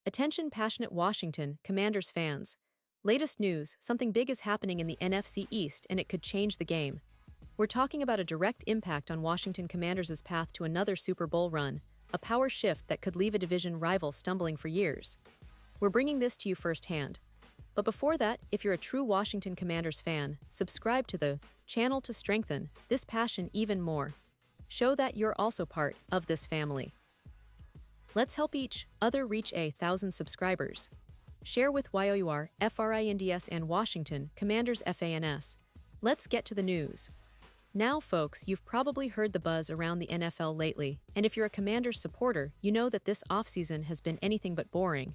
Attention passionate Washington Commanders fans. Latest news, something big is happening in the NFC East and it could change the game. We're talking about a direct impact on Washington Commanders' path to another Super Bowl run, a power shift that could leave a division rival stumbling for years. We're bringing this to you firsthand. But before that, if you're a true Washington Commanders fan, subscribe to the channel to strengthen this passion even more. Show that you're also part of this family. Let's help each other reach 1,000 subscribers. Share with YOUR, FRINDS and Washington Commanders FANS. Let's get to the news. Now, folks, you've probably heard the buzz around the NFL lately, and if you're a Commanders supporter, you know that this offseason has been anything but boring.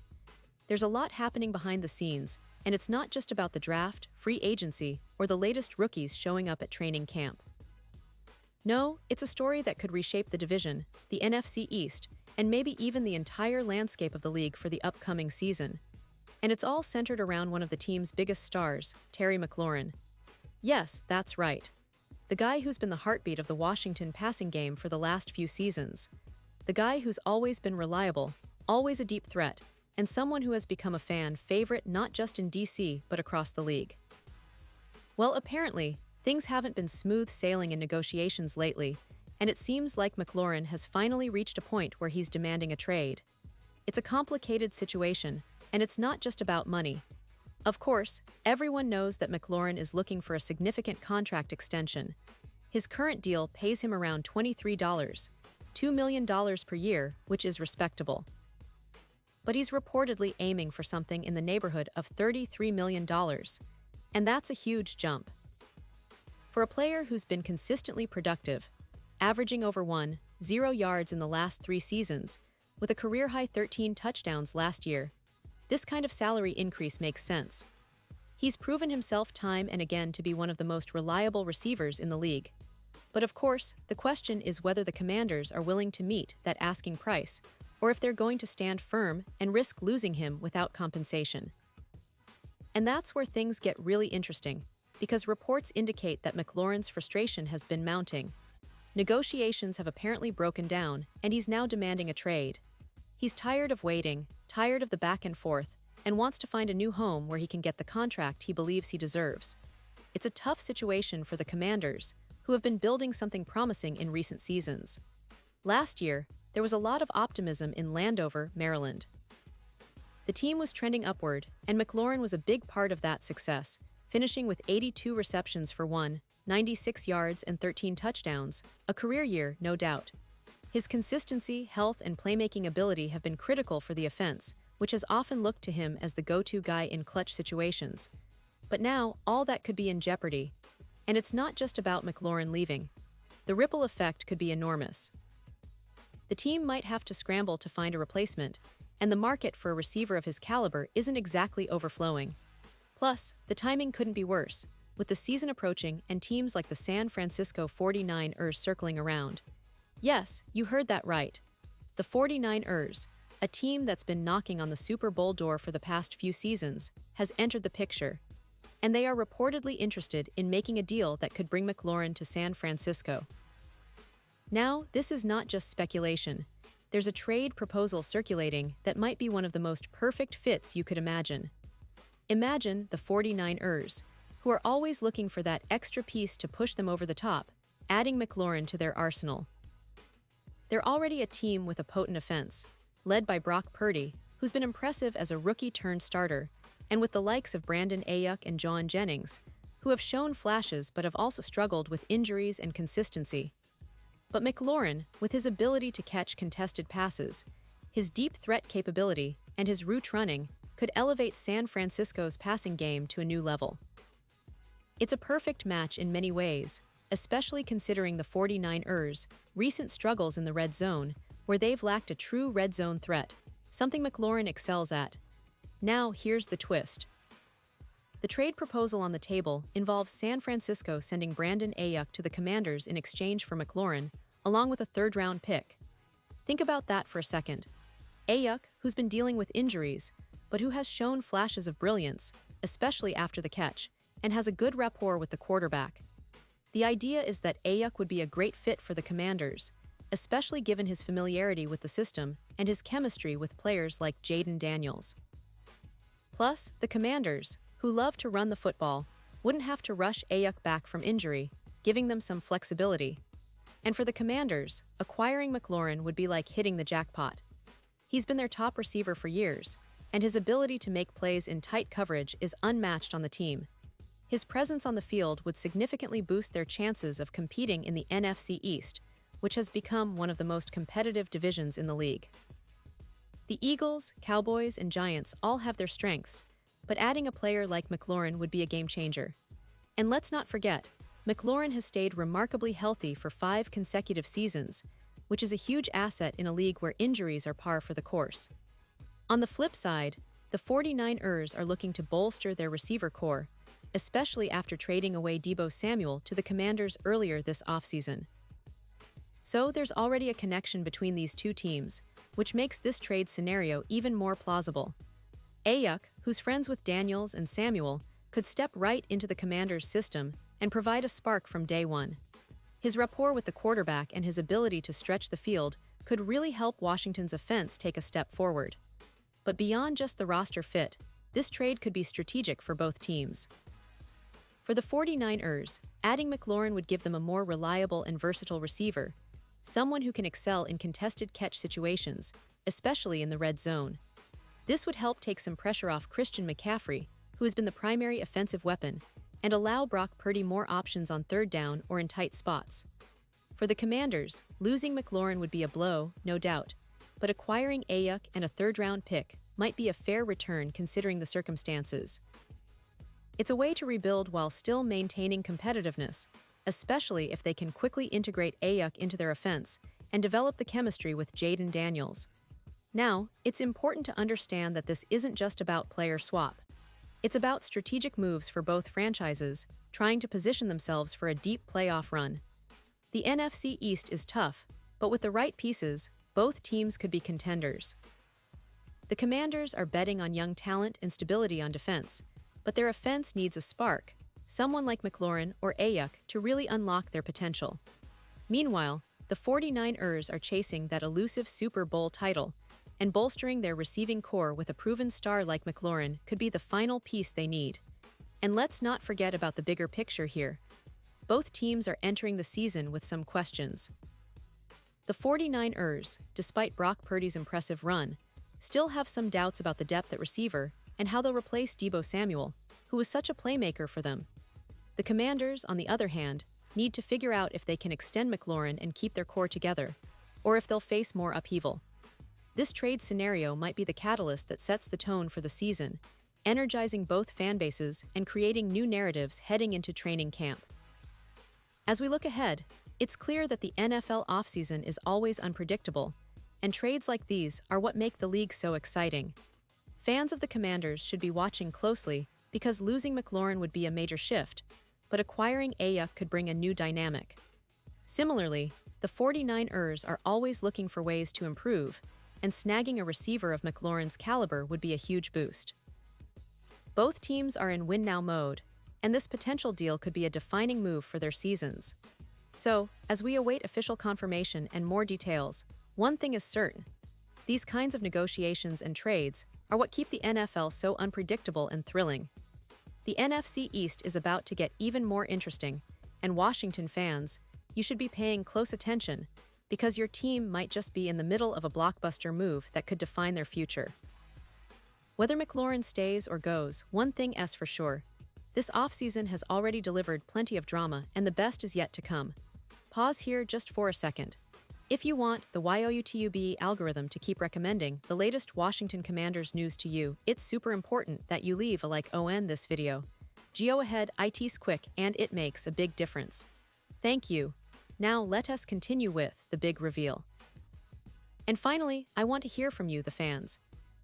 There's a lot happening behind the scenes, and it's not just about the draft, free agency, or the latest rookies showing up at training camp. No, it's a story that could reshape the division, the NFC East, and maybe even the entire landscape of the league for the upcoming season. And it's all centered around one of the team's biggest stars, Terry Mclaurin. Yes, that's right. The guy who's been the heartbeat of the Washington passing game for the last few seasons. The guy who's always been reliable, always a deep threat, and someone who has become a fan favorite not just in DC but across the league. Well, apparently, things haven't been smooth sailing in negotiations lately, and it seems like Mclaurin has finally reached a point where he's demanding a trade. It's a complicated situation, and it's not just about money. Of course, everyone knows that Mclaurin is looking for a significant contract extension. His current deal pays him around $23, $2 million per year, which is respectable. But he's reportedly aiming for something in the neighborhood of $33 million, and that's a huge jump. For a player who's been consistently productive, averaging over 1.0 yards in the last 3 seasons, with a career-high 13 touchdowns last year, this kind of salary increase makes sense. He's proven himself time and again to be one of the most reliable receivers in the league. But of course, the question is whether the Commanders are willing to meet that asking price, or if they're going to stand firm and risk losing him without compensation. And that's where things get really interesting, because reports indicate that Mclaurin's frustration has been mounting. Negotiations have apparently broken down, and he's now demanding a trade. He's tired of waiting, tired of the back and forth, and wants to find a new home where he can get the contract he believes he deserves. It's a tough situation for the Commanders, who have been building something promising in recent seasons. Last year, there was a lot of optimism in Landover, Maryland. The team was trending upward, and Mclaurin was a big part of that success, finishing with 82 receptions for 196 yards and 13 touchdowns, a career year, no doubt. His consistency, health, and playmaking ability have been critical for the offense, which has often looked to him as the go-to guy in clutch situations. But now, all that could be in jeopardy. And it's not just about Mclaurin leaving. The ripple effect could be enormous. The team might have to scramble to find a replacement, and the market for a receiver of his caliber isn't exactly overflowing. Plus, the timing couldn't be worse, with the season approaching and teams like the San Francisco 49ers circling around. Yes, you heard that right. The 49ers, a team that's been knocking on the Super Bowl door for the past few seasons, has entered the picture. And they are reportedly interested in making a deal that could bring Mclaurin to San Francisco. Now, this is not just speculation. There's a trade proposal circulating that might be one of the most perfect fits you could imagine. Imagine the 49ers, who are always looking for that extra piece to push them over the top, adding Mclaurin to their arsenal. They're already a team with a potent offense, led by Brock Purdy, who's been impressive as a rookie-turned-starter, and with the likes of Brandon Ayuk and John Jennings, who have shown flashes but have also struggled with injuries and consistency. But Mclaurin, with his ability to catch contested passes, his deep threat capability, and his route running, could elevate San Francisco's passing game to a new level. It's a perfect match in many ways, especially considering the 49ers' recent struggles in the red zone, where they've lacked a true red zone threat, something Mclaurin excels at. Now, here's the twist. The trade proposal on the table involves San Francisco sending Brandon Ayuk to the Commanders in exchange for Mclaurin, along with a third-round pick. Think about that for a second. Ayuk, who's been dealing with injuries, but who has shown flashes of brilliance, especially after the catch, and has a good rapport with the quarterback. The idea is that Ayuk would be a great fit for the Commanders, especially given his familiarity with the system and his chemistry with players like Jaden Daniels. Plus, the Commanders, who love to run the football, wouldn't have to rush Ayuk back from injury, giving them some flexibility. And for the Commanders, acquiring Mclaurin would be like hitting the jackpot. He's been their top receiver for years, and his ability to make plays in tight coverage is unmatched on the team. His presence on the field would significantly boost their chances of competing in the NFC East, which has become one of the most competitive divisions in the league. The Eagles, Cowboys, and Giants all have their strengths, but adding a player like Mclaurin would be a game changer. And let's not forget, Mclaurin has stayed remarkably healthy for 5 consecutive seasons, which is a huge asset in a league where injuries are par for the course. On the flip side, the 49ers are looking to bolster their receiver core, especially after trading away Deebo Samuel to the Commanders earlier this offseason. So there's already a connection between these two teams, which makes this trade scenario even more plausible. Ayuk, who's friends with Daniels and Samuel, could step right into the Commanders' system and provide a spark from day one. His rapport with the quarterback and his ability to stretch the field could really help Washington's offense take a step forward. But beyond just the roster fit, this trade could be strategic for both teams. For the 49ers, adding Mclaurin would give them a more reliable and versatile receiver, someone who can excel in contested catch situations, especially in the red zone. This would help take some pressure off Christian McCaffrey, who has been the primary offensive weapon, and allow Brock Purdy more options on third down or in tight spots. For the Commanders, losing Mclaurin would be a blow, no doubt, but acquiring Ayuk and a third-round pick might be a fair return considering the circumstances. It's a way to rebuild while still maintaining competitiveness, especially if they can quickly integrate Ayuk into their offense and develop the chemistry with Jaden Daniels. Now, it's important to understand that this isn't just about player swap. It's about strategic moves for both franchises, trying to position themselves for a deep playoff run. The NFC East is tough, but with the right pieces, both teams could be contenders. The Commanders are betting on young talent and stability on defense, but their offense needs a spark, someone like Mclaurin or Ayuk to really unlock their potential. Meanwhile, the 49ers are chasing that elusive Super Bowl title, and bolstering their receiving core with a proven star like Mclaurin could be the final piece they need. And let's not forget about the bigger picture here. Both teams are entering the season with some questions. The 49ers, despite Brock Purdy's impressive run, still have some doubts about the depth at receiver and how they'll replace Deebo Samuel, who was such a playmaker for them. The Commanders, on the other hand, need to figure out if they can extend Mclaurin and keep their core together, or if they'll face more upheaval. This trade scenario might be the catalyst that sets the tone for the season, energizing both fan bases and creating new narratives heading into training camp. As we look ahead, it's clear that the NFL offseason is always unpredictable, and trades like these are what make the league so exciting. Fans of the Commanders should be watching closely because losing Mclaurin would be a major shift, but acquiring Ayuk could bring a new dynamic. Similarly, the 49ers are always looking for ways to improve, and snagging a receiver of McLaurin's caliber would be a huge boost. Both teams are in win-now mode, and this potential deal could be a defining move for their seasons. So, as we await official confirmation and more details, one thing is certain. These kinds of negotiations and trades are what keep the NFL so unpredictable and thrilling. The NFC East is about to get even more interesting, and Washington fans, you should be paying close attention because your team might just be in the middle of a blockbuster move that could define their future. Whether Mclaurin stays or goes, one thing is for sure. This offseason has already delivered plenty of drama, and the best is yet to come. Pause here just for a second. If you want the YouTube algorithm to keep recommending the latest Washington Commanders news to you, it's super important that you leave a like on this video. Go ahead, it's quick and it makes a big difference. Thank you. Now let us continue with the big reveal. And finally, I want to hear from you, the fans.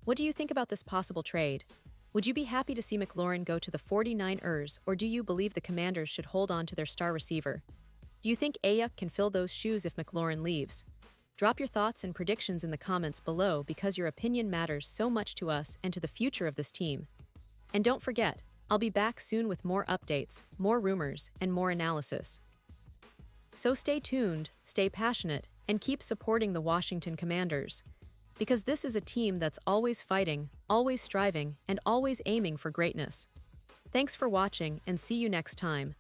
What do you think about this possible trade? Would you be happy to see Mclaurin go to the 49ers, or do you believe the Commanders should hold on to their star receiver? Do you think Ayuk can fill those shoes if Mclaurin leaves? Drop your thoughts and predictions in the comments below because your opinion matters so much to us and to the future of this team. And don't forget, I'll be back soon with more updates, more rumors, and more analysis. So stay tuned, stay passionate, and keep supporting the Washington Commanders. Because this is a team that's always fighting, always striving, and always aiming for greatness. Thanks for watching and see you next time.